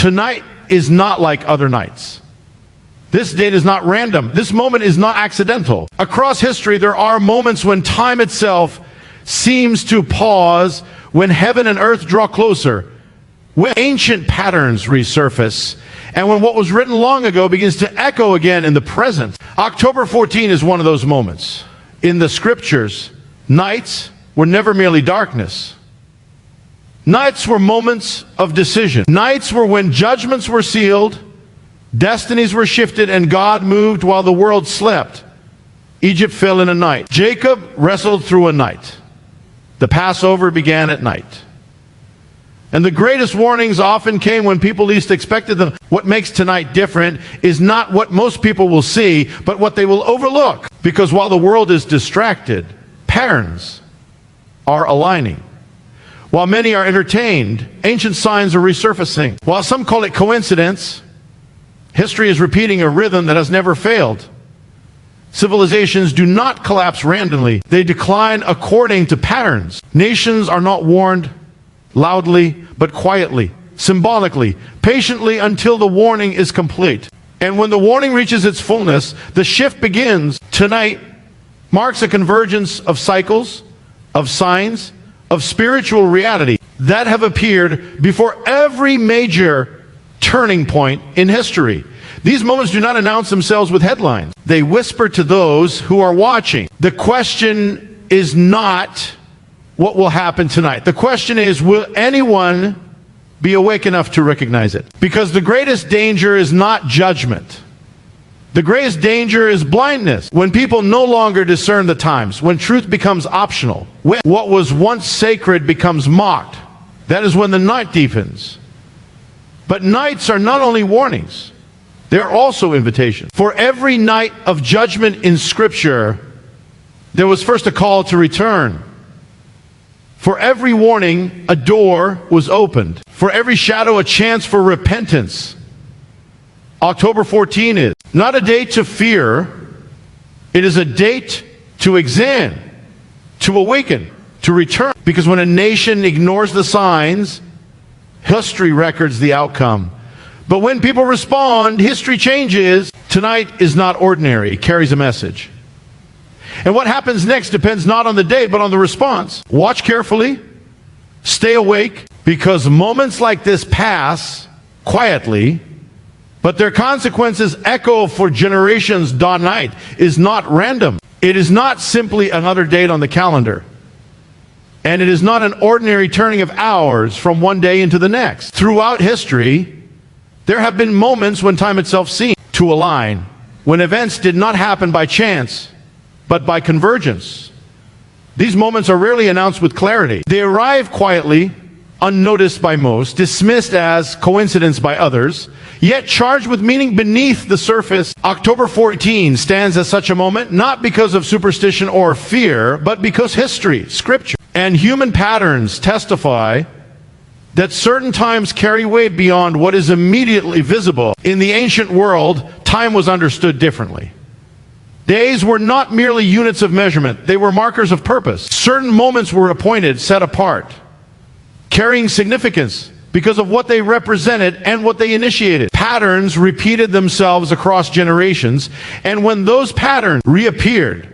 Tonight is not like other nights. This date is not random. This moment is not accidental. Across history, there are moments when time itself seems to pause, when heaven and earth draw closer, when ancient patterns resurface, and when what was written long ago begins to echo again in the present. October 14 is one of those moments. In the scriptures, nights were never merely darkness. Nights were moments of decision. Nights were when judgments were sealed, destinies were shifted, and God moved while the world slept. Egypt fell in a night. Jacob wrestled through a night. The Passover began at night. And the greatest warnings often came when people least expected them. What makes tonight different is not what most people will see, but what they will overlook. Because while the world is distracted, patterns are aligning. While many are entertained, ancient signs are resurfacing. While some call it coincidence, history is repeating a rhythm that has never failed. Civilizations do not collapse randomly. They decline according to patterns. Nations are not warned loudly, but quietly, symbolically, patiently until the warning is complete. And when the warning reaches its fullness, the shift begins. Tonight marks a convergence of cycles, of signs, of spiritual reality that have appeared before every major turning point in history. These moments do not announce themselves with headlines. They whisper to those who are watching. The question is not what will happen tonight. The question is, will anyone be awake enough to recognize it? Because the greatest danger is not judgment. The greatest danger is blindness. When people no longer discern the times, when truth becomes optional, when what was once sacred becomes mocked, that is when the night deepens. But nights are not only warnings, they're also invitations. For every night of judgment in Scripture, there was first a call to return. For every warning, a door was opened. For every shadow, a chance for repentance. October 14 is not a date to fear. It is a date to examine, to awaken, to return. Because when a nation ignores the signs, history records the outcome. But when people respond, history changes. Tonight is not ordinary. It carries a message. And what happens next depends not on the date, but on the response. Watch carefully. Stay awake. Because moments like this pass quietly, but their consequences echo for generations. Night is not random. It is not simply another date on the calendar. And it is not an ordinary turning of hours from one day into the next. Throughout history, there have been moments when time itself seemed to align, when events did not happen by chance, but by convergence. These moments are rarely announced with clarity. They arrive quietly, unnoticed by most, dismissed as coincidence by others, yet charged with meaning beneath the surface. October 14 stands as such a moment, not because of superstition or fear, but because history, scripture, and human patterns testify that certain times carry weight beyond what is immediately visible. In the ancient world, time was understood differently. Days were not merely units of measurement. They were markers of purpose. Certain moments were appointed, set apart, carrying significance because of what they represented and what they initiated. Patterns repeated themselves across generations, and when those patterns reappeared,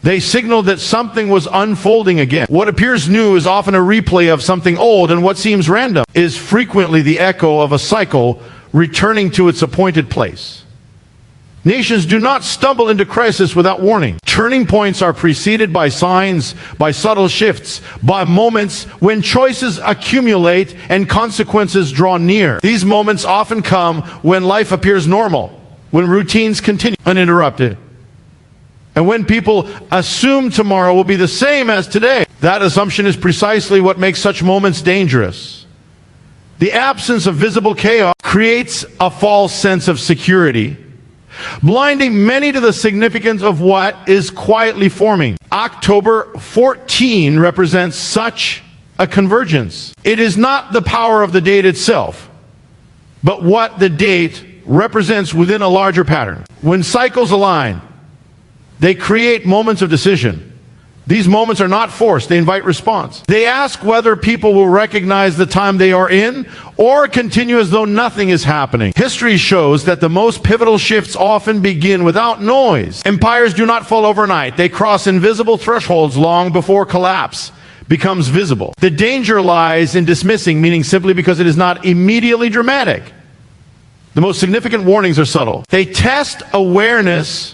they signaled that something was unfolding again. What appears new is often a replay of something old, and what seems random is frequently the echo of a cycle returning to its appointed place. Nations do not stumble into crisis without warning. Turning points are preceded by signs, by subtle shifts, by moments when choices accumulate and consequences draw near. These moments often come when life appears normal, when routines continue uninterrupted, and when people assume tomorrow will be the same as today. That assumption is precisely what makes such moments dangerous. The absence of visible chaos creates a false sense of security, blinding many to the significance of what is quietly forming. October 14 represents such a convergence. It is not the power of the date itself, but what the date represents within a larger pattern. When cycles align, they create moments of decision. These moments are not forced. They invite response. They ask whether people will recognize the time they are in or continue as though nothing is happening. History shows that the most pivotal shifts often begin without noise. Empires do not fall overnight. They cross invisible thresholds long before collapse becomes visible. The danger lies in dismissing meaning simply because it is not immediately dramatic. The most significant warnings are subtle. They test awareness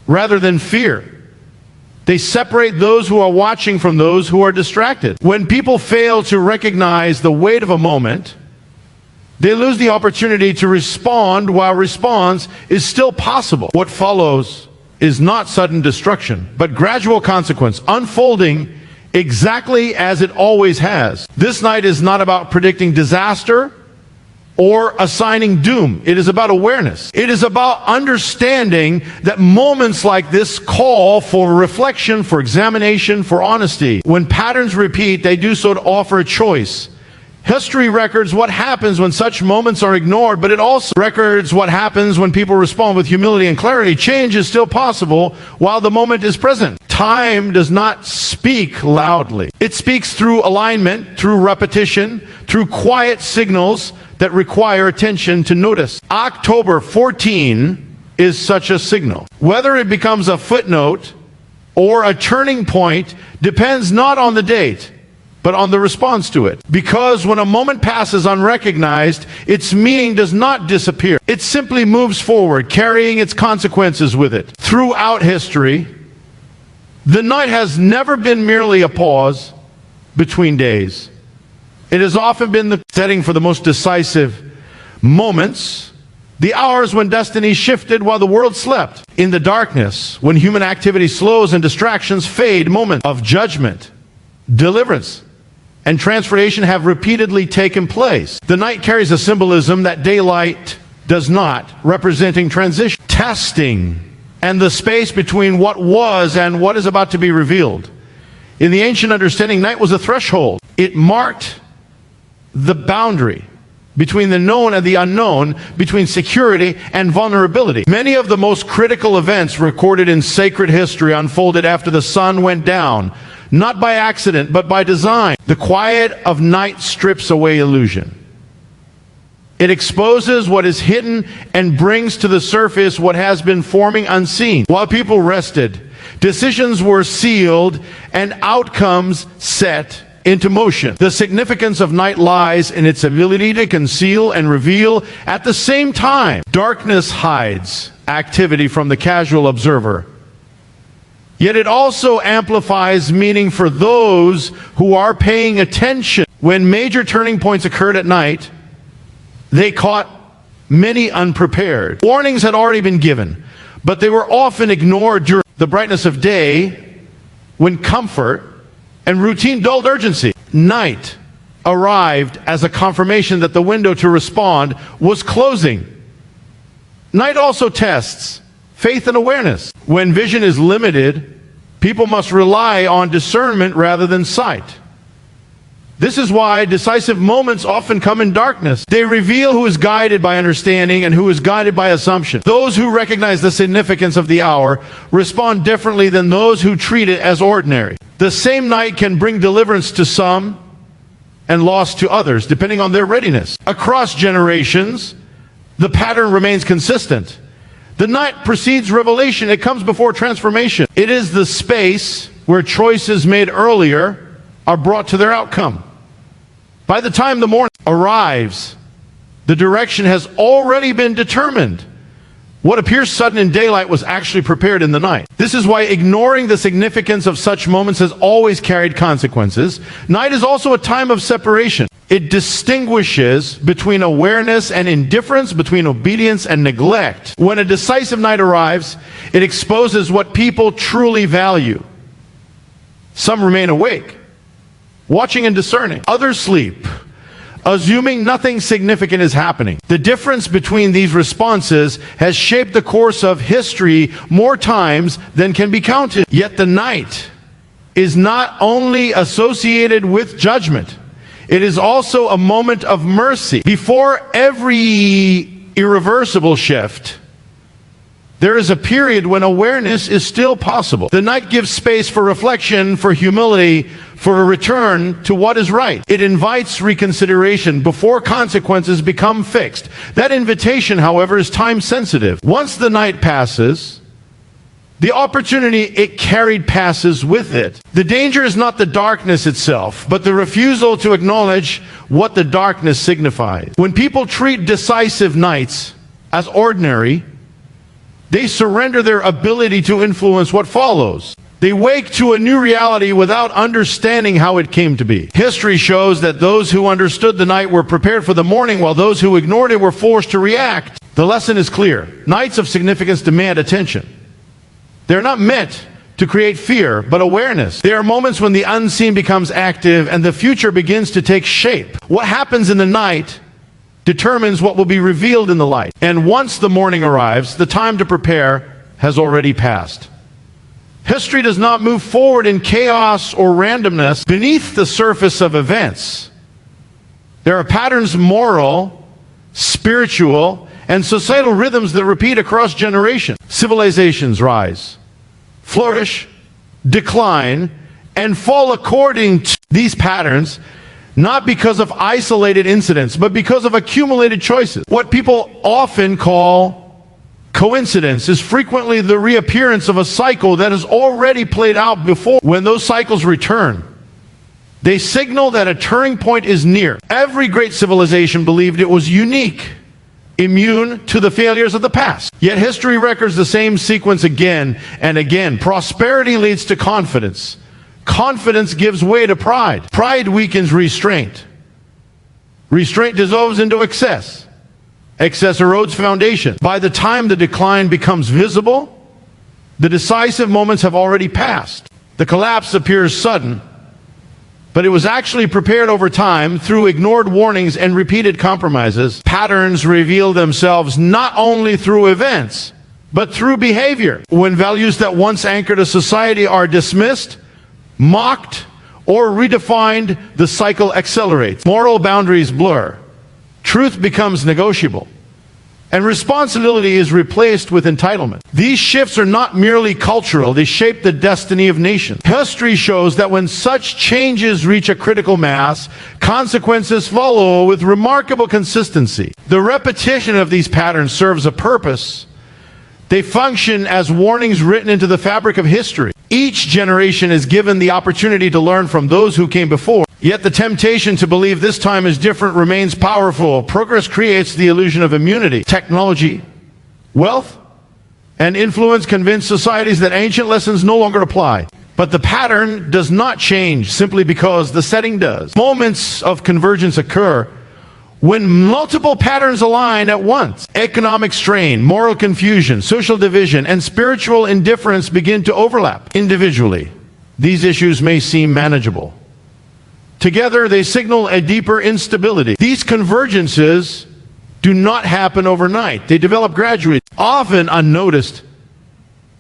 rather than fear. They separate those who are watching from those who are distracted. When people fail to recognize the weight of a moment, they lose the opportunity to respond while response is still possible. What follows is not sudden destruction, but gradual consequence, unfolding exactly as it always has. This night is not about predicting disaster or assigning doom. It is about awareness. It is about understanding that moments like this call for reflection, for examination, for honesty. When patterns repeat, they do so to offer a choice. History records what happens when such moments are ignored, but it also records what happens when people respond with humility and clarity. Change is still possible while the moment is present. Time does not speak loudly. It speaks through alignment, through repetition, through quiet signals that require attention to notice. October 14 is such a signal. Whether it becomes a footnote or a turning point depends not on the date, but on the response to it. Because when a moment passes unrecognized, its meaning does not disappear. It simply moves forward, carrying its consequences with it. Throughout history, the night has never been merely a pause between days. It has often been the setting for the most decisive moments, the hours when destiny shifted while the world slept. In the darkness, when human activity slows and distractions fade, moments of judgment, deliverance, and transformation have repeatedly taken place. The night carries a symbolism that daylight does not, representing transition, testing, and the space between what was and what is about to be revealed. In the ancient understanding, night was a threshold. It marked the boundary between the known and the unknown, between security and vulnerability. Many of the most critical events recorded in sacred history unfolded after the sun went down, not by accident, but by design. The quiet of night strips away illusion. It exposes what is hidden and brings to the surface what has been forming unseen. While people rested, decisions were sealed and outcomes set into motion. The significance of night lies in its ability to conceal and reveal at the same time. Darkness hides activity from the casual observer. Yet it also amplifies meaning for those who are paying attention. When major turning points occurred at night, they caught many unprepared. Warnings had already been given, but they were often ignored during the brightness of day, when comfort and routine dulled urgency. Night arrived as a confirmation that the window to respond was closing. Night also tests faith and awareness. When vision is limited, people must rely on discernment rather than sight. This is why decisive moments often come in darkness. They reveal who is guided by understanding and who is guided by assumption. Those who recognize the significance of the hour respond differently than those who treat it as ordinary. The same night can bring deliverance to some and loss to others, depending on their readiness. Across generations, the pattern remains consistent. The night precedes revelation. It comes before transformation. It is the space where choices made earlier are brought to their outcome. By the time the morning arrives, the direction has already been determined. What appears sudden in daylight was actually prepared in the night. This is why ignoring the significance of such moments has always carried consequences. Night is also a time of separation. It distinguishes between awareness and indifference, between obedience and neglect. When a decisive night arrives, it exposes what people truly value. Some remain awake, watching and discerning. Others sleep, assuming nothing significant is happening. The difference between these responses has shaped the course of history more times than can be counted. Yet the night is not only associated with judgment, it is also a moment of mercy. Before every irreversible shift, There is a period when awareness is still possible. The night gives space for reflection, for humility, for a return to what is right. It invites reconsideration before consequences become fixed. That invitation, however, is time sensitive. Once the night passes, the opportunity it carried passes with it. The danger is not the darkness itself, but the refusal to acknowledge what the darkness signifies. When people treat decisive nights as ordinary, they surrender their ability to influence what follows. They wake to a new reality without understanding how it came to be. History shows that those who understood the night were prepared for the morning, while those who ignored it were forced to react. The lesson is clear. Nights of significance demand attention. They're not meant to create fear, but awareness. They are moments when the unseen becomes active and the future begins to take shape. What happens in the night determines what will be revealed in the light. And once the morning arrives, the time to prepare has already passed. History does not move forward in chaos or randomness. Beneath the surface of events, there are patterns, moral, spiritual, and societal rhythms that repeat across generations. Civilizations rise, flourish, decline, and fall according to these patterns, not because of isolated incidents, but because of accumulated choices. What people often call coincidence is frequently the reappearance of a cycle that has already played out before. When those cycles return, they signal that a turning point is near. Every great civilization believed it was unique, immune to the failures of the past. Yet history records the same sequence again and again. Prosperity leads to confidence. Confidence gives way to pride. Pride weakens restraint. Restraint dissolves into excess. Excess erodes foundation. By the time the decline becomes visible, the decisive moments have already passed. The collapse appears sudden, but it was actually prepared over time through ignored warnings and repeated compromises. Patterns reveal themselves not only through events, but through behavior. When values that once anchored a society are dismissed, mocked, or redefined, the cycle accelerates. Moral boundaries blur. Truth becomes negotiable. And responsibility is replaced with entitlement. These shifts are not merely cultural, they shape the destiny of nations. History shows that when such changes reach a critical mass, consequences follow with remarkable consistency. The repetition of these patterns serves a purpose. They function as warnings written into the fabric of history. Each generation is given the opportunity to learn from those who came before. Yet the temptation to believe this time is different remains powerful. Progress creates the illusion of immunity. Technology, wealth, and influence convince societies that ancient lessons no longer apply. But the pattern does not change simply because the setting does. Moments of convergence occur when multiple patterns align at once. Economic strain, moral confusion, social division, and spiritual indifference begin to overlap. Individually, these issues may seem manageable. Together, they signal a deeper instability. These convergences do not happen overnight. They develop gradually, often unnoticed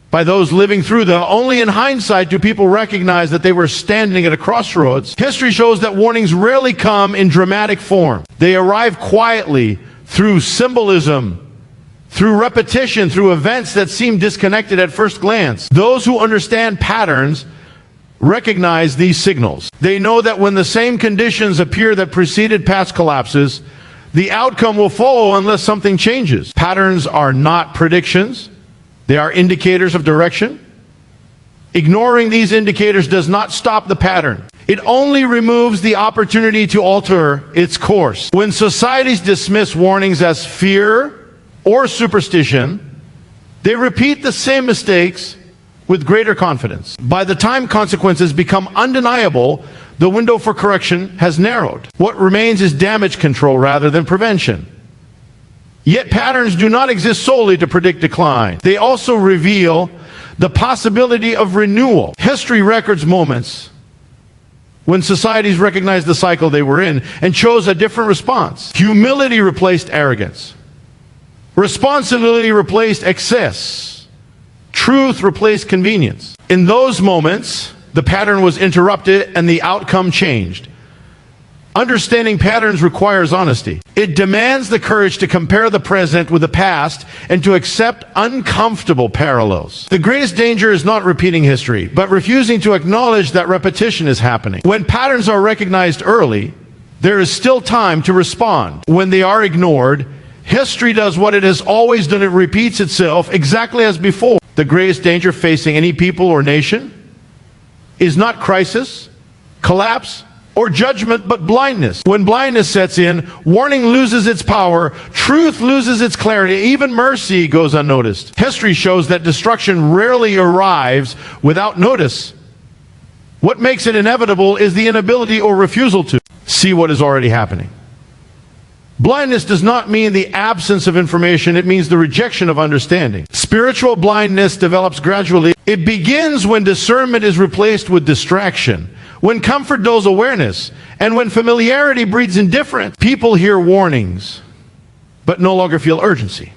by those living through them. Only in hindsight do people recognize that they were standing at a crossroads. History shows that warnings rarely come in dramatic form. They arrive quietly through symbolism, through repetition, through events that seem disconnected at first glance. Those who understand patterns recognize these signals. They know that when the same conditions appear that preceded past collapses, the outcome will follow unless something changes. Patterns are not predictions. They are indicators of direction. Ignoring these indicators does not stop the pattern. It only removes the opportunity to alter its course. When societies dismiss warnings as fear or superstition, they repeat the same mistakes with greater confidence. By the time consequences become undeniable, the window for correction has narrowed. What remains is damage control rather than prevention. Yet patterns do not exist solely to predict decline. They also reveal the possibility of renewal. History records moments when societies recognized the cycle they were in and chose a different response. Humility replaced arrogance. Responsibility replaced excess. Truth replaced convenience. In those moments, the pattern was interrupted and the outcome changed. Understanding patterns requires honesty. It demands the courage to compare the present with the past and to accept uncomfortable parallels. The greatest danger is not repeating history, but refusing to acknowledge that repetition is happening. When patterns are recognized early, there is still time to respond. When they are ignored, history does what it has always done. It repeats itself exactly as before. The greatest danger facing any people or nation is not crisis, collapse, or judgment, but blindness. When blindness sets in, warning loses its power, truth loses its clarity, even mercy goes unnoticed. History shows that destruction rarely arrives without notice. What makes it inevitable is the inability or refusal to see what is already happening. Blindness does not mean the absence of information, it means the rejection of understanding. Spiritual blindness develops gradually. It begins when discernment is replaced with distraction, when comfort dulls awareness, and when familiarity breeds indifference. People hear warnings, but no longer feel urgency.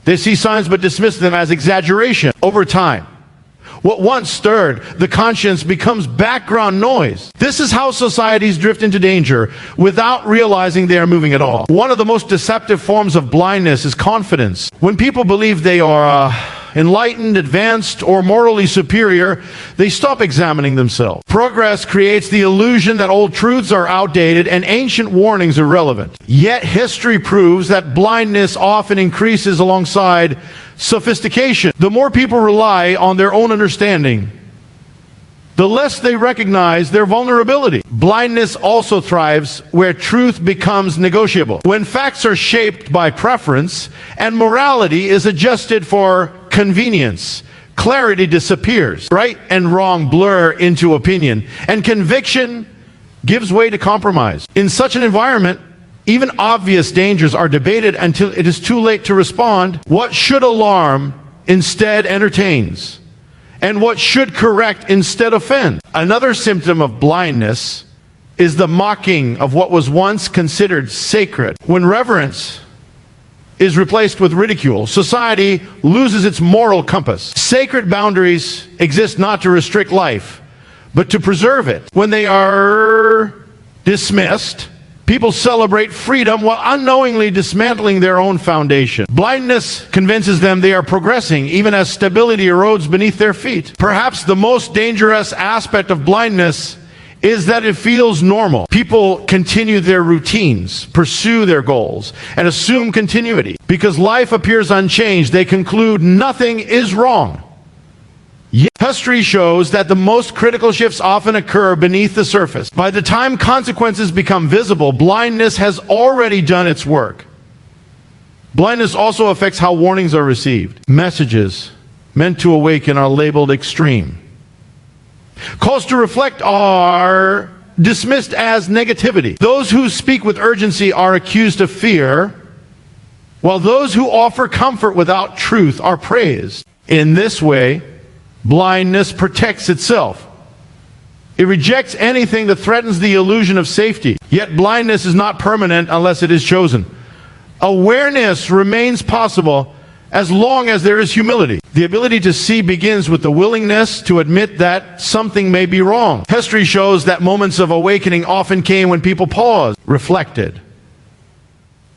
They see signs but dismiss them as exaggeration. Over time, what once stirred the conscience becomes background noise. This is how societies drift into danger without realizing they are moving at all. One of the most deceptive forms of blindness is confidence. When people believe they are enlightened, advanced, or morally superior, they stop examining themselves. Progress creates the illusion that old truths are outdated and ancient warnings irrelevant. Yet history proves that blindness often increases alongside sophistication. The more people rely on their own understanding, the less they recognize their vulnerability. Blindness also thrives where truth becomes negotiable. When facts are shaped by preference and morality is adjusted for convenience, clarity disappears. Right and wrong blur into opinion, and conviction gives way to compromise. In such an environment, even obvious dangers are debated until it is too late to respond. What should alarm instead entertains, and what should correct instead offend. Another symptom of blindness is the mocking of what was once considered sacred. When reverence is replaced with ridicule, society loses its moral compass. Sacred boundaries exist not to restrict life, but to preserve it. When they are dismissed, people celebrate freedom while unknowingly dismantling their own foundation. Blindness convinces them they are progressing, even as stability erodes beneath their feet. Perhaps the most dangerous aspect of blindness is that it feels normal. People continue their routines, pursue their goals, and assume continuity. Because life appears unchanged, they conclude nothing is wrong. Yet history shows that the most critical shifts often occur beneath the surface. By the time consequences become visible, blindness has already done its work. Blindness also affects how warnings are received. Messages meant to awaken are labeled extreme. Calls to reflect are dismissed as negativity. Those who speak with urgency are accused of fear, while those who offer comfort without truth are praised. In this way, blindness protects itself. It rejects anything that threatens the illusion of safety. Yet blindness is not permanent unless it is chosen. Awareness remains possible as long as there is humility. The ability to see begins with the willingness to admit that something may be wrong. History shows that moments of awakening often came when people paused, reflected,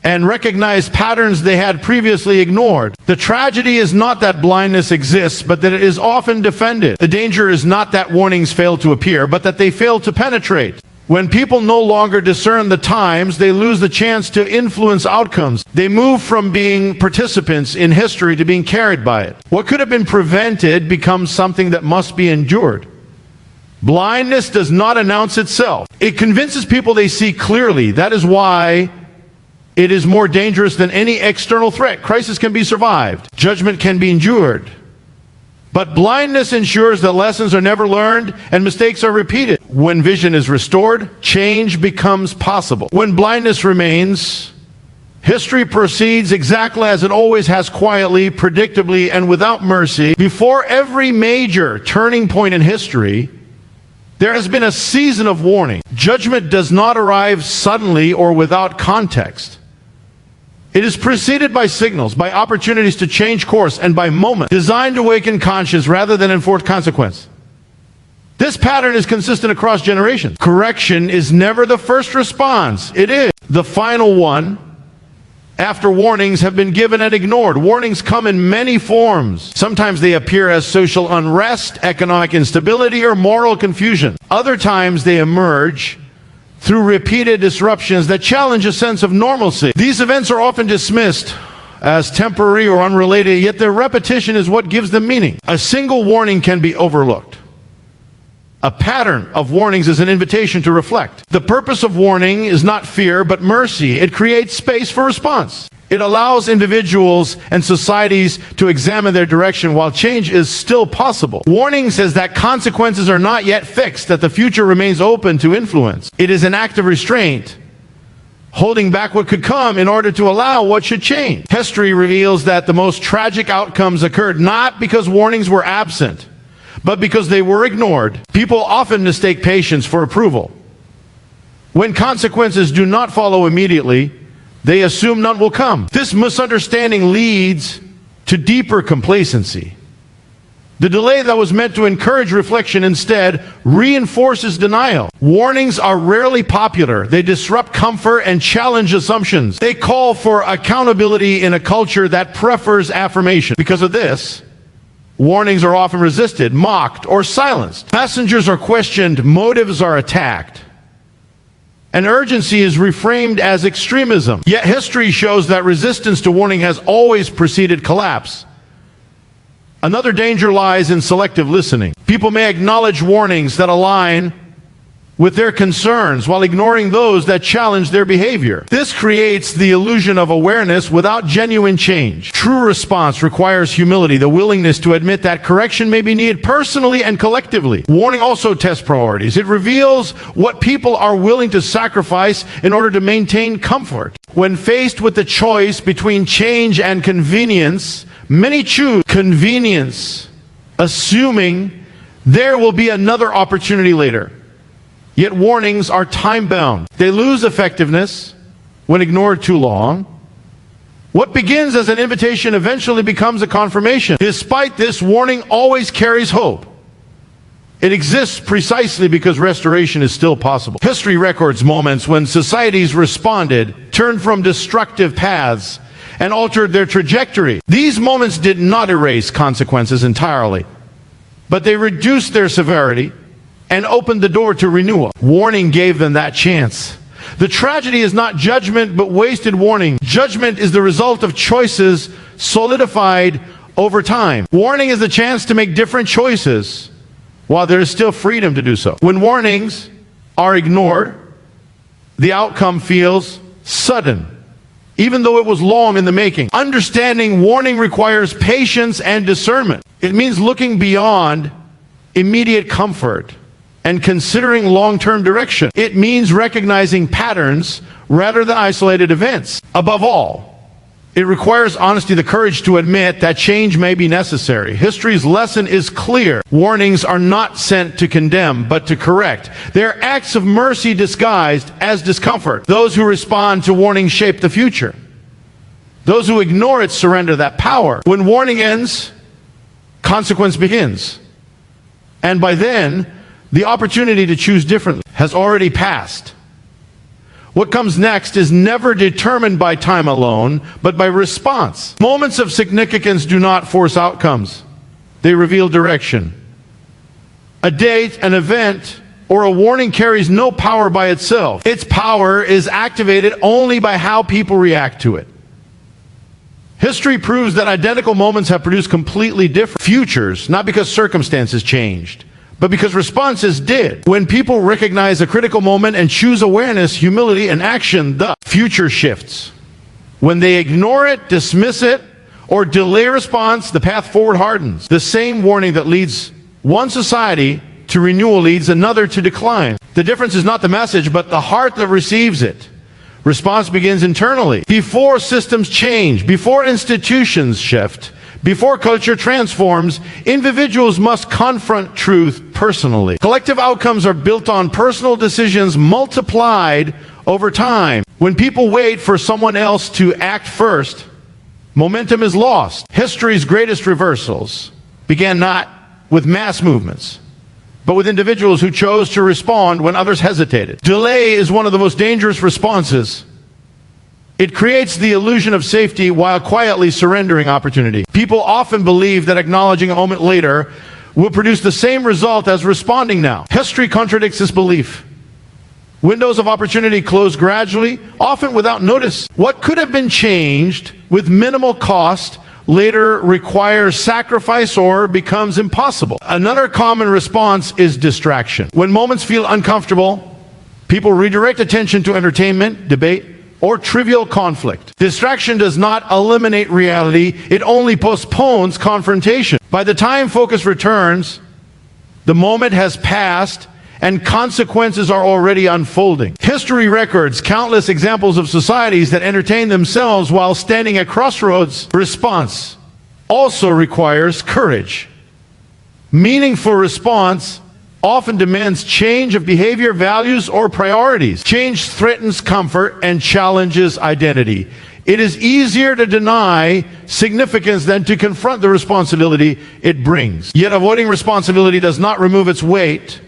and recognized patterns they had previously ignored. The tragedy is not that blindness exists, but that it is often defended. The danger is not that warnings fail to appear, but that they fail to penetrate. When people no longer discern the times, they lose the chance to influence outcomes. They move from being participants in history to being carried by it. What could have been prevented becomes something that must be endured. Blindness does not announce itself. It convinces people they see clearly. That is why it is more dangerous than any external threat. Crisis can be survived. Judgment can be endured. But blindness ensures that lessons are never learned and mistakes are repeated. When vision is restored, change becomes possible. When blindness remains, history proceeds exactly as it always has, quietly, predictably, and without mercy. Before every major turning point in history, there has been a season of warning. Judgment does not arrive suddenly or without context. It is preceded by signals, by opportunities to change course, and by moments designed to awaken conscience rather than enforce consequence. This pattern is consistent across generations. Correction is never the first response. It is the final one after warnings have been given and ignored. Warnings come in many forms. Sometimes they appear as social unrest, economic instability, or moral confusion. Other times they emerge through repeated disruptions that challenge a sense of normalcy. These events are often dismissed as temporary or unrelated, yet their repetition is what gives them meaning. A single warning can be overlooked. A pattern of warnings is an invitation to reflect. The purpose of warning is not fear, but mercy. It creates space for response. It allows individuals and societies to examine their direction while change is still possible. Warning says that consequences are not yet fixed, that the future remains open to influence. It is an act of restraint, holding back what could come in order to allow what should change. History reveals that the most tragic outcomes occurred not because warnings were absent, but because they were ignored. People often mistake patience for approval. When consequences do not follow immediately, they assume none will come. This misunderstanding leads to deeper complacency. The delay that was meant to encourage reflection instead reinforces denial. Warnings are rarely popular. They disrupt comfort and challenge assumptions. They call for accountability in a culture that prefers affirmation. Because of this, warnings are often resisted, mocked, or silenced. Messengers are questioned, motives are attacked, and urgency is reframed as extremism. Yet history shows that resistance to warning has always preceded collapse. Another danger lies in selective listening. People may acknowledge warnings that align with their concerns while ignoring those that challenge their behavior. This creates the illusion of awareness without genuine change. True response requires humility, the willingness to admit that correction may be needed personally and collectively. Warning also tests priorities. It reveals what people are willing to sacrifice in order to maintain comfort. When faced with the choice between change and convenience, many choose convenience, assuming there will be another opportunity later. Yet warnings are time-bound. They lose effectiveness when ignored too long. What begins as an invitation eventually becomes a confirmation. Despite this, warning always carries hope. It exists precisely because restoration is still possible. History records moments when societies responded, turned from destructive paths, and altered their trajectory. These moments did not erase consequences entirely, but they reduced their severity and opened the door to renewal. Warning gave them that chance. The tragedy is not judgment, but wasted warning. Judgment is the result of choices solidified over time. Warning is the chance to make different choices while there is still freedom to do so. When warnings are ignored, the outcome feels sudden, even though it was long in the making. Understanding warning requires patience and discernment. It means looking beyond immediate comfort and considering long-term direction. It means recognizing patterns rather than isolated events. Above all, it requires honesty, the courage to admit that change may be necessary. History's lesson is clear. Warnings are not sent to condemn, but to correct. They are acts of mercy disguised as discomfort. Those who respond to warning shape the future. Those who ignore it surrender that power. When warning ends, consequence begins. And by then, the opportunity to choose differently has already passed. What comes next is never determined by time alone, but by response. Moments of significance do not force outcomes. They reveal direction. A date, an event, or a warning carries no power by itself. Its power is activated only by how people react to it. History proves that identical moments have produced completely different futures, not because circumstances changed, but because responses did. When people recognize a critical moment and choose awareness, humility, and action, the future shifts. When they ignore it, dismiss it, or delay response, the path forward hardens. The same warning that leads one society to renewal leads another to decline. The difference is not the message, but the heart that receives it. Response begins internally. Before systems change, before institutions shift, before culture transforms, individuals must confront truth personally. Collective outcomes are built on personal decisions multiplied over time. When people wait for someone else to act first, momentum is lost. History's greatest reversals began not with mass movements, but with individuals who chose to respond when others hesitated. Delay is one of the most dangerous responses. It creates the illusion of safety while quietly surrendering opportunity. People often believe that acknowledging a moment later will produce the same result as responding now. History contradicts this belief. Windows of opportunity close gradually, often without notice. What could have been changed with minimal cost later requires sacrifice or becomes impossible. Another common response is distraction. When moments feel uncomfortable, people redirect attention to entertainment, debate, or trivial conflict. Distraction does not eliminate reality, it only postpones confrontation. By the time focus returns, the moment has passed and consequences are already unfolding. History records countless examples of societies that entertain themselves while standing at crossroads. Response also requires courage. Meaningful response often demands change of behavior, values, or priorities. Change threatens comfort and challenges identity. It is easier to deny significance than to confront the responsibility it brings. Yet avoiding responsibility does not remove its weight.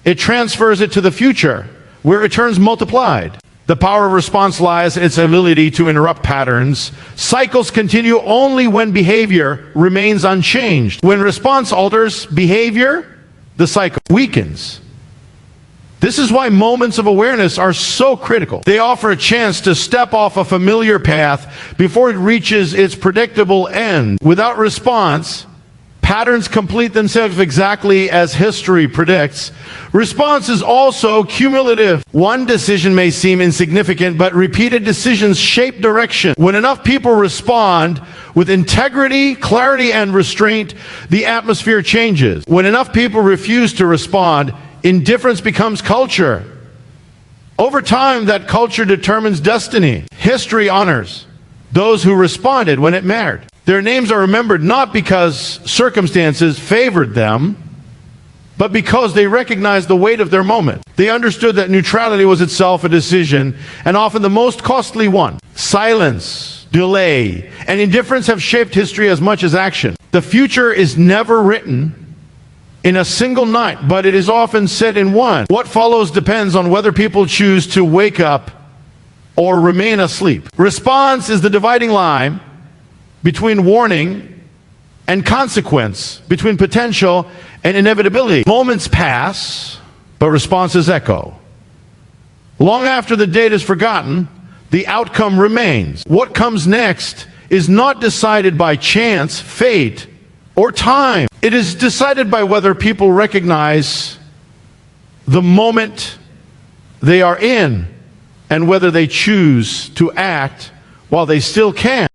It transfers it to the future, where it returns multiplied. The power of response lies in its ability to interrupt patterns. Cycles continue only when behavior remains unchanged. When response alters behavior, the cycle weakens. This is why moments of awareness are so critical. They offer a chance to step off a familiar path before it reaches its predictable end. Without response, patterns complete themselves exactly as history predicts. Response is also cumulative. One decision may seem insignificant, but repeated decisions shape direction. When enough people respond with integrity, clarity, and restraint, the atmosphere changes. When enough people refuse to respond, indifference becomes culture. Over time, that culture determines destiny. History honors those who responded when it mattered. Their names are remembered not because circumstances favored them, but because they recognized the weight of their moment. They understood that neutrality was itself a decision, and often the most costly one. Silence, delay, and indifference have shaped history as much as action. The future is never written in a single night, but it is often set in one. What follows depends on whether people choose to wake up or remain asleep. Response is the dividing line between warning and consequence, between potential and inevitability. Moments pass, but responses echo. Long after the date is forgotten, the outcome remains. What comes next is not decided by chance, fate, or time. It is decided by whether people recognize the moment they are in and whether they choose to act while they still can.